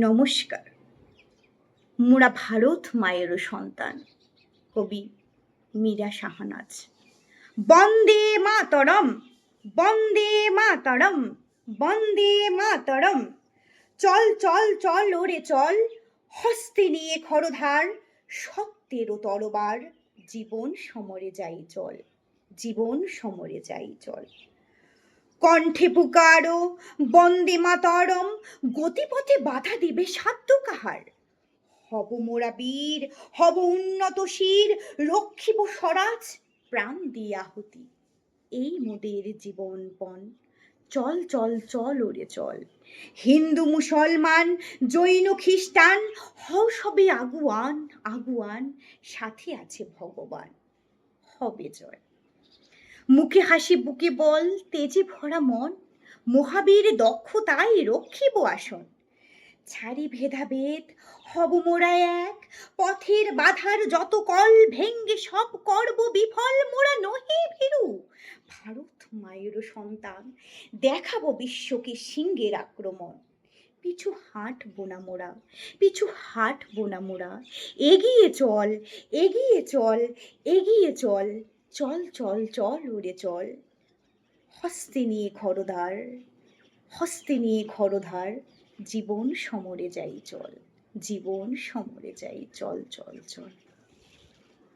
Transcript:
নমস্কার। মোরা ভারত মায়েরও সন্তান। কবি মীরা শাহনাজ। বন্দে মাতরম, বন্দে মাতরম, বন্দে মাতরম। চল চল চল ওরে চল, হস্তে নিয়ে খরধার, সত্যেরও তরবার, জীবন সমরে যাই চল, জীবন সমরে যাই চল। কণ্ঠে পুকারো বন্দে মাতরম, গতিপথে বাধা দিবে সাধ্য কাহার। হব মোরা বীর, হব উন্নত শির, রক্ষিব স্বরাজ, প্রাণ দিয়ে আহুতি, এই মোদের জীবনপণ। চল চল চল ওরে চল। হিন্দু মুসলমান জৈন খ্রিস্টান, হও সবে আগুয়ান আগুয়ান, সাথে আছে ভগবান, হবে জয়। মুখে হাসি বুকে বল, তেজে ভরা মন, মহাবীর দক্ষতায় রক্ষিব আসন। ছাড়ি ভেদাভেদ, হব মোরা এক, পথের বাধার যত কল ভেঙ্গে সব করব বিফল। মোরা নহি ভীরু, ভারত মায়ের সন্তান, দেখাবো বিশ্বকে সিংহের আক্রমণ। পিছু হাঁটবো না মোরা, পিছু হাঁটবো না মোরা, এগিয়ে চল, এগিয়ে চল, এগিয়ে চল, চল চল চল ওরে চল। হস্তে নিয়ে খরধার, হস্তে নিয়ে খরধার, জীবন সমরে যাই চল, জীবন সমরে যাই চল চল চল।